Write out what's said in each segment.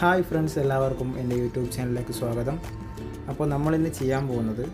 Hi friends, എല്ലാവർക്കും എൻ്റെ YouTube ചാനലിലേക്ക് സ്വാഗതം. അപ്പോൾ നമ്മളിന്ന് ചെയ്യാൻ പോകുന്നത്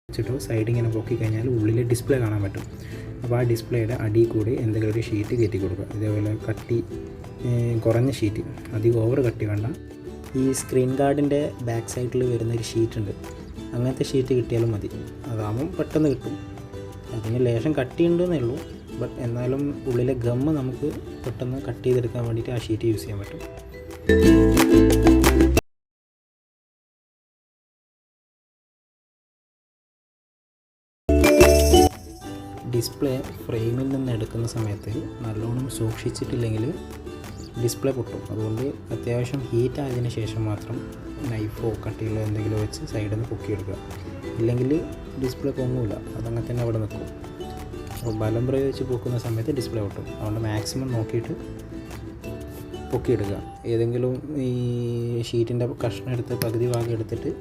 വെച്ചിട്ട് സൈഡ് ഇങ്ങനെ പൊക്കി കഴിഞ്ഞാൽ ഉള്ളിൽ ഡിസ്പ്ലേ കാണാൻ പറ്റും. അപ്പോൾ ആ ഡിസ്പ്ലേയുടെ അടിയിൽ കൂടി എന്തെങ്കിലും ഒരു ഷീറ്റ് കയറ്റി കൊടുക്കുക. ഇതേപോലെ കട്ടി കുറഞ്ഞ ഷീറ്റ്, അധികം ഓവർ കട്ടി വേണ്ട. ഈ സ്ക്രീൻ ഗാർഡിൻ്റെ ബാക്ക് സൈഡിൽ വരുന്നൊരു ഷീറ്റുണ്ട്, അങ്ങനത്തെ ഷീറ്റ് കിട്ടിയാലും മതി. അതാകുമ്പം പെട്ടെന്ന് കിട്ടും. അതിന് ലേശം കട്ടിയുണ്ടെന്നേ ഉള്ളൂ, ബട്ട് എന്നാലും ഉള്ളിലെ ഗമ്മ് നമുക്ക് പെട്ടെന്ന് കട്ട് ചെയ്തെടുക്കാൻ വേണ്ടിയിട്ട് ആ ഷീറ്റ് യൂസ് ചെയ്യാൻ പറ്റും. ഡിസ്പ്ലേ ഫ്രെയിമിൽ നിന്ന് എടുക്കുന്ന സമയത്ത് നല്ലോണം സൂക്ഷിച്ചിട്ടില്ലെങ്കിൽ ഡിസ്പ്ലേ പൊട്ടും. അതുകൊണ്ട് അത്യാവശ്യം ഹീറ്റ് ആയതിന് ശേഷം മാത്രം നൈഫോ കട്ടിയുള്ള എന്തെങ്കിലും വെച്ച് സൈഡിൽ നിന്ന് പൊക്കിയെടുക്കുക. ഇല്ലെങ്കിൽ ഡിസ്പ്ലേ പൊങ്ങില്ല, അതങ്ങനെ തന്നെ അവിടെ നിൽക്കും. അപ്പോൾ ബലം പ്രയോഗിച്ച് പൊക്കുന്ന സമയത്ത് ഡിസ്പ്ലേ പൊട്ടും. അതുകൊണ്ട് മാക്സിമം നോക്കിയിട്ട് പൊക്കിയെടുക്കുക. ഏതെങ്കിലും ഈ ഷീറ്റിൻ്റെ കഷ്ണം എടുത്ത് പകുതി ഭാഗം എടുത്തിട്ട്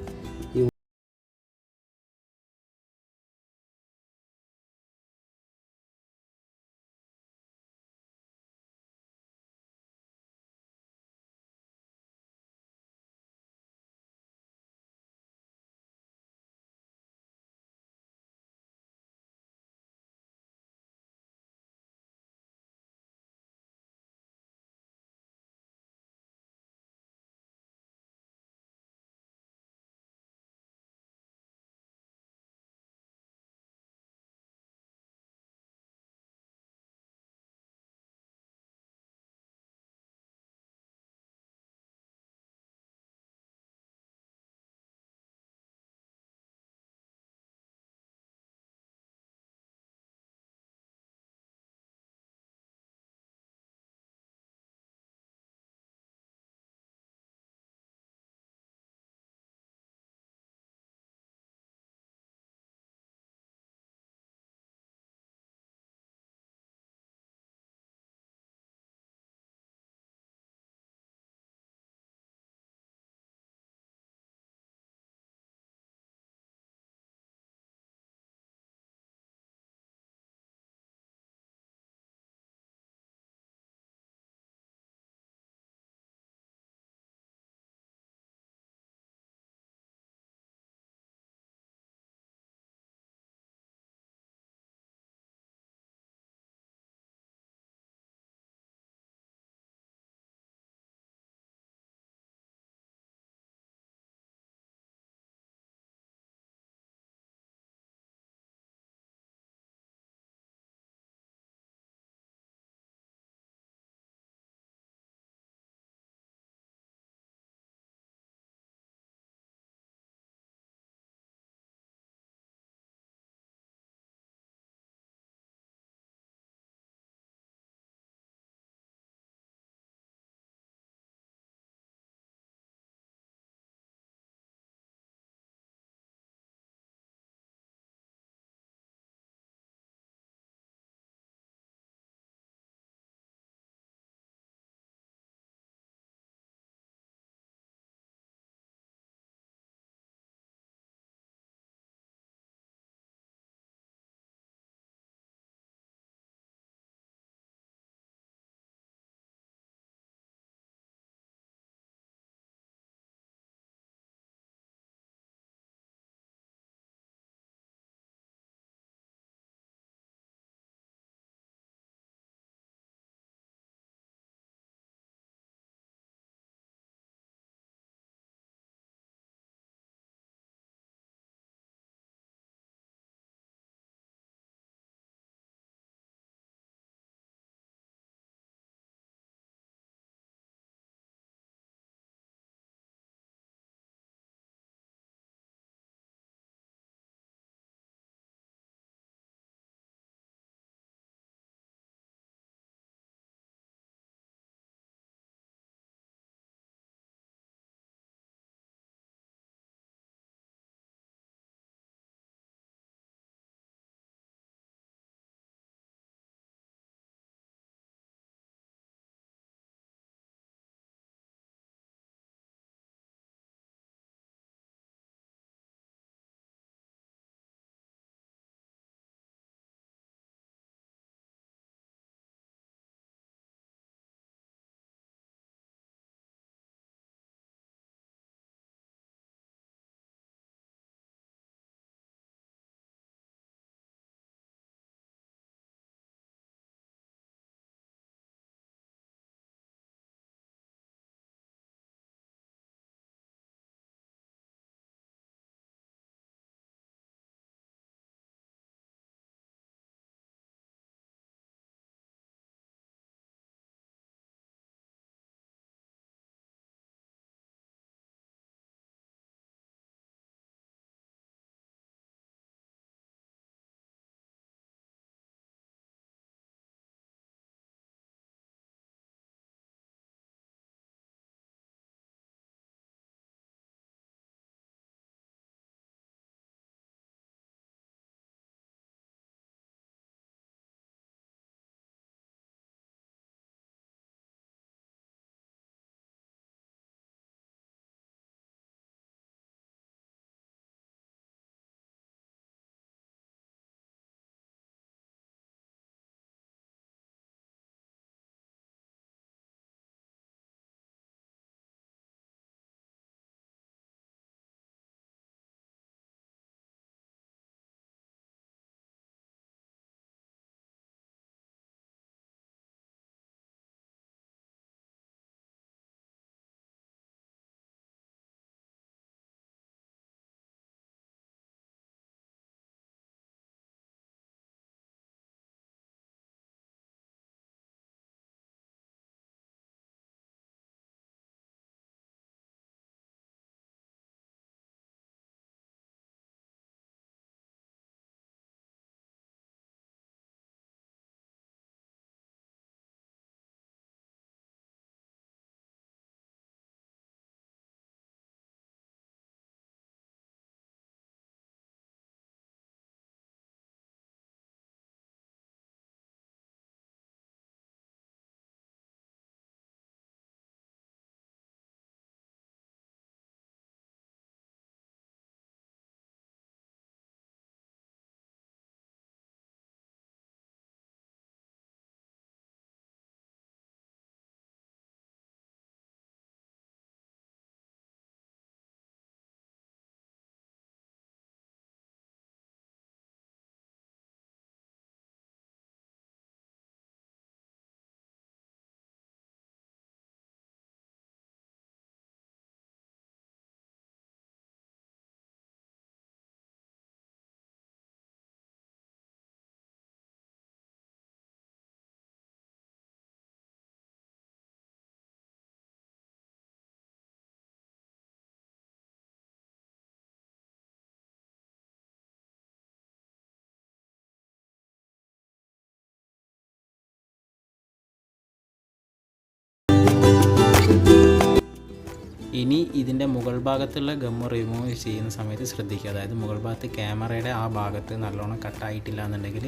ഇനി ഇതിൻ്റെ മുകൾ ഭാഗത്തുള്ള ഗമ്മ് റിമൂവ് ചെയ്യുന്ന സമയത്ത് ശ്രദ്ധിക്കുക. അതായത് മുകൾ ഭാഗത്ത് ക്യാമറയുടെ ആ ഭാഗത്ത് നല്ലോണം കട്ടായിട്ടില്ല എന്നുണ്ടെങ്കിൽ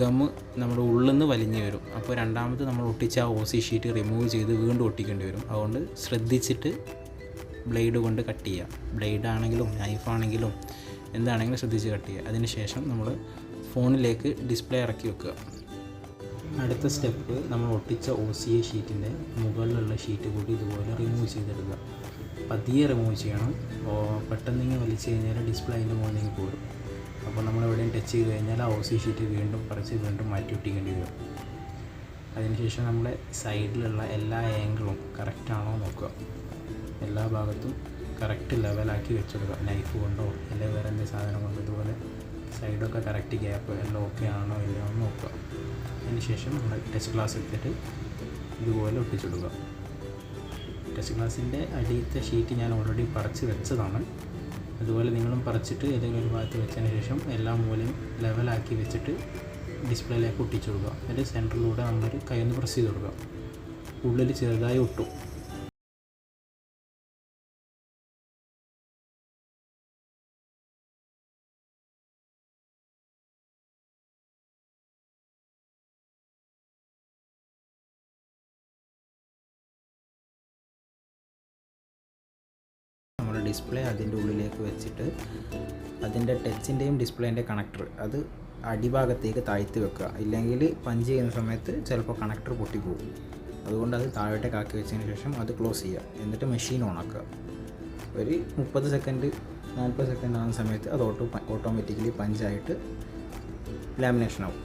ഗമ്മ് നമ്മുടെ ഉള്ളിൽ നിന്ന് വലിഞ്ഞു വരും. അപ്പോൾ രണ്ടാമത് നമ്മൾ ഒട്ടിച്ച ആ OC ഷീറ്റ് റിമൂവ് ചെയ്ത് വീണ്ടും ഒട്ടിക്കേണ്ടി വരും. അതുകൊണ്ട് ശ്രദ്ധിച്ചിട്ട് ബ്ലേഡ് കൊണ്ട് കട്ട് ചെയ്യുക. ബ്ലേഡ് ആണെങ്കിലും നൈഫാണെങ്കിലും എന്താണെങ്കിലും ശ്രദ്ധിച്ച് കട്ട് ചെയ്യുക. അതിന് ശേഷം നമ്മൾ ഫോണിലേക്ക് ഡിസ്പ്ലേ ഇറക്കി വെക്കുക. അടുത്ത സ്റ്റെപ്പ്, നമ്മൾ ഒട്ടിച്ച OCA ഷീറ്റിൻ്റെ മുകളിലുള്ള ഷീറ്റ് കൂടി ഇതുപോലെ റിമൂവ് ചെയ്തെടുക്കുക. പതിയെ റിമൂവ് ചെയ്യണം. പെട്ടെന്ന് വലിച്ചു കഴിഞ്ഞാൽ ഡിസ്പ്ലേ അതിൻ്റെ മുകളിലേക്ക് പോരും. അപ്പോൾ നമ്മൾ എവിടെയും ടച്ച് ചെയ്ത് കഴിഞ്ഞാൽ ആ OC ഷീറ്റ് വീണ്ടും പറിച്ച് വീണ്ടും മാറ്റി ഒട്ടിക്കേണ്ടി വരും. അതിനുശേഷം നമ്മുടെ സൈഡിലുള്ള എല്ലാ ആംഗിളും കറക്റ്റാണോ നോക്കുക. എല്ലാ ഭാഗത്തും കറക്റ്റ് ലെവലാക്കി വെച്ചെടുക്കുക. നൈഫ് കൊണ്ടോ അല്ലെങ്കിൽ വേറെ എന്തെങ്കിലും സാധനം കൊണ്ടോ ഇതുപോലെ സൈഡൊക്കെ കറക്റ്റ് ഗ്യാപ്പ് എല്ലാം ഓക്കെ ആണോ ഇല്ലയോ എന്ന് നോക്കുക. അതിനുശേഷം നമ്മൾ ടച്ച് ഗ്ലാസ് എടുത്തിട്ട് ഇതുപോലെ ഒട്ടിച്ചെടുക്കുക. ടച്ച് ഗ്ലാസിൻ്റെ അടിയത്തെ ഷീറ്റ് ഞാൻ ഓൾറെഡി പറിച്ച് വെച്ചതാണ്. അതുപോലെ നിങ്ങളും പറിച്ചിട്ട് ഏതെങ്കിലും ഒരു ഭാഗത്ത് വെച്ചതിന് ശേഷം എല്ലാ മൂലയും ലെവലാക്കി വെച്ചിട്ട് ഡിസ്പ്ലേയിലേക്ക് ഒട്ടിച്ചു കൊടുക്കുക. എന്നിട്ട് സെൻറ്ററിലൂടെ നമ്മളൊരു കൈയൊന്ന് പ്രസ് ചെയ്ത് കൊടുക്കുക. ഉള്ളിൽ ചെറുതായി ഒട്ടും. നമ്മൾ ഡിസ്പ്ലേ അതിൻ്റെ ഉള്ളിലേക്ക് വെച്ചിട്ട് അതിൻ്റെ ടച്ചിൻ്റെയും ഡിസ്പ്ലേൻ്റെ കണക്ടർ അത് അടിഭാഗത്തേക്ക് താഴ്ത്തി വെക്കുക. ഇല്ലെങ്കിൽ പഞ്ച് ചെയ്യുന്ന സമയത്ത് ചിലപ്പോൾ കണക്ടർ പൊട്ടിപ്പോകും. അതുകൊണ്ട് അത് താഴോട്ടേക്ക് ആക്കി വെച്ചതിന് ശേഷം അത് ക്ലോസ് ചെയ്യുക. എന്നിട്ട് മെഷീൻ ഓണാക്കുക. ഒരു 30 സെക്കൻഡ് 40 സെക്കൻഡ് ആകുന്ന സമയത്ത് അത് ഓട്ടോമാറ്റിക്കലി പഞ്ചായിട്ട് ലാമിനേഷൻ ആവും.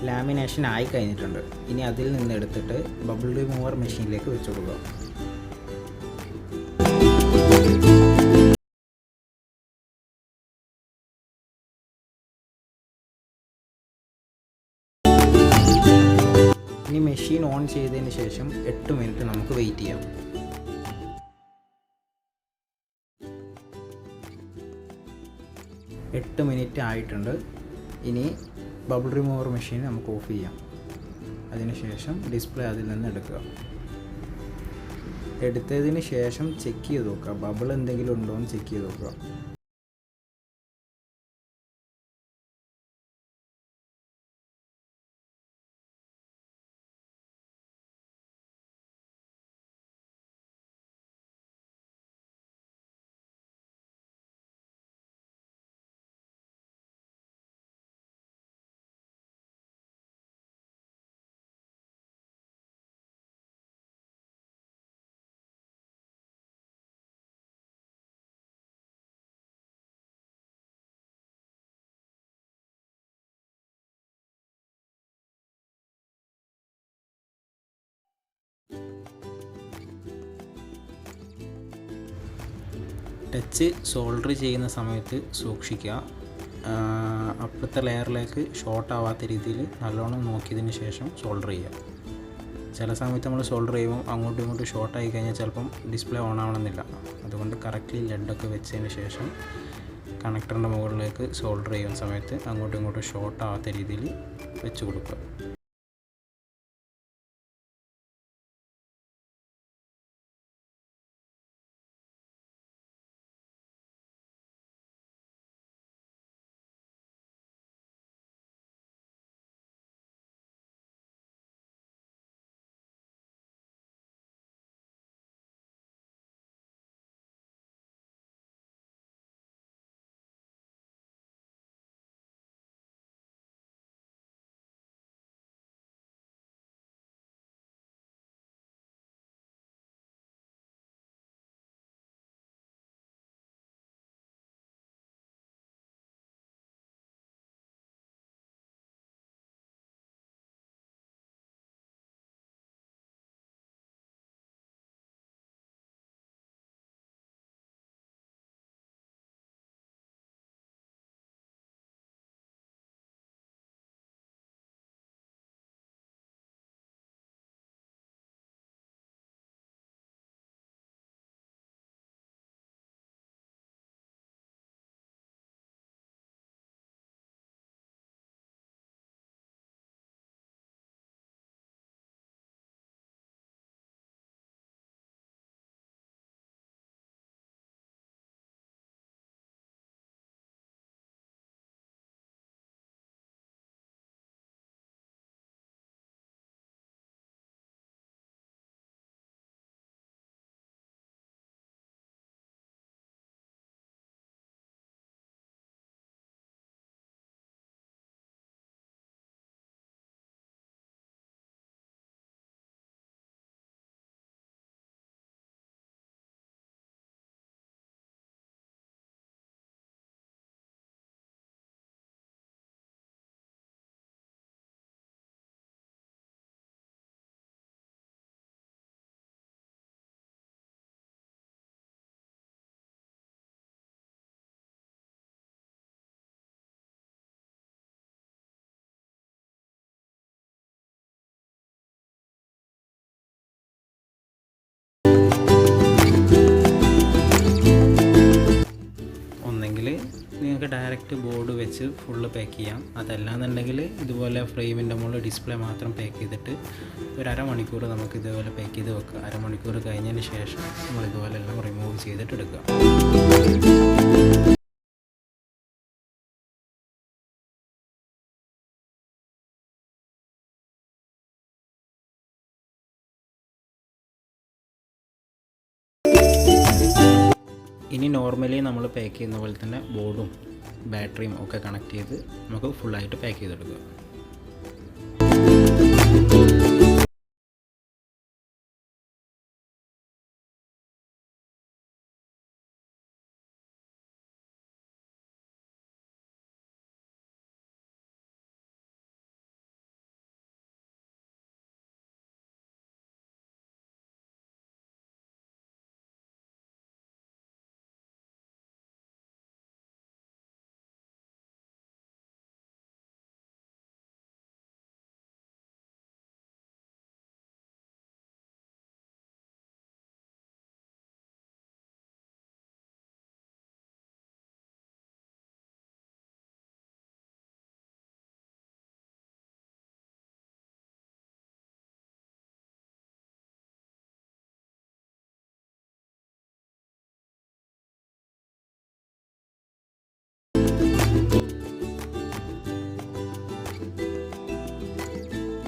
ലാമിനേഷൻ ആയി കഴിഞ്ഞിട്ടുണ്ട്. ഇനി അതിൽ നിന്ന് എടുത്തിട്ട് ബബിൾ റിമൂവർ മെഷീനിലേക്ക് വെച്ച് കൊടുക്കുക. ഇനി മെഷീൻ ഓൺ ചെയ്തതിന് ശേഷം 8 മിനിറ്റ് നമുക്ക് വെയിറ്റ് ചെയ്യാം. 8 മിനിറ്റ് ആയിട്ടുണ്ട്. ഇനി ബബിൾ റിമൂവർ മെഷീൻ നമുക്ക് ഓഫ് ചെയ്യാം. അതിനുശേഷം ഡിസ്പ്ലേ അതിൽ നിന്ന് എടുക്കുക. എടുത്തതിന് ശേഷം ചെക്ക് ചെയ്ത് നോക്കുക. ബബിൾ എന്തെങ്കിലും ഉണ്ടോ എന്ന് ചെക്ക് ചെയ്ത് നോക്കുക. ടച്ച് സോൾഡർ ചെയ്യുന്ന സമയത്ത് സൂക്ഷിക്കുക. അപ്പുറത്തെ ലെയറിലേക്ക് ഷോർട്ട് ആവാത്ത രീതിയിൽ നല്ലോണം നോക്കിയതിന് ശേഷം സോൾഡർ ചെയ്യുക. ചില സമയത്ത് നമ്മൾ സോൾഡർ ചെയ്യുമ്പോൾ അങ്ങോട്ടും ഇങ്ങോട്ടും ഷോർട്ടായി കഴിഞ്ഞാൽ ചിലപ്പം ഡിസ്പ്ലേ ഓൺ ആവണമെന്നില്ല. അതുകൊണ്ട് കറക്റ്റ്ലി ലെഡൊക്കെ വെച്ചതിന് ശേഷം കണക്ടറിൻ്റെ മുകളിലേക്ക് സോൾഡർ ചെയ്യുന്ന സമയത്ത് അങ്ങോട്ടും ഇങ്ങോട്ടും ഷോർട്ട് ആവാത്ത രീതിയിൽ വെച്ച് കൊടുക്കുക. നമുക്ക് ഡയറക്റ്റ് ബോർഡ് വെച്ച് ഫുള്ള് പാക്ക് ചെയ്യാം. അതല്ലാന്നുണ്ടെങ്കിൽ ഇതുപോലെ ഫ്രെയിമിൻ്റെ മുകളിൽ ഡിസ്പ്ലേ മാത്രം പാക്ക് ചെയ്തിട്ട് ഒരു അരമണിക്കൂർ നമുക്ക് ഇതുപോലെ പാക്ക് ചെയ്ത് വെക്കുക. അരമണിക്കൂർ കഴിഞ്ഞതിന് ശേഷം നമ്മൾ ഇതുപോലെ എല്ലാം റിമൂവ് ചെയ്തിട്ട് എടുക്കുക. ഇനി നോർമലി നമ്മൾ പാക്ക് ചെയ്യുന്ന പോലെ തന്നെ ബോർഡും ബാറ്ററിയും ഒക്കെ കണക്ട് ചെയ്ത് നമുക്ക് ഫുള്ളായിട്ട് പാക്ക് ചെയ്തെടുക്കുക.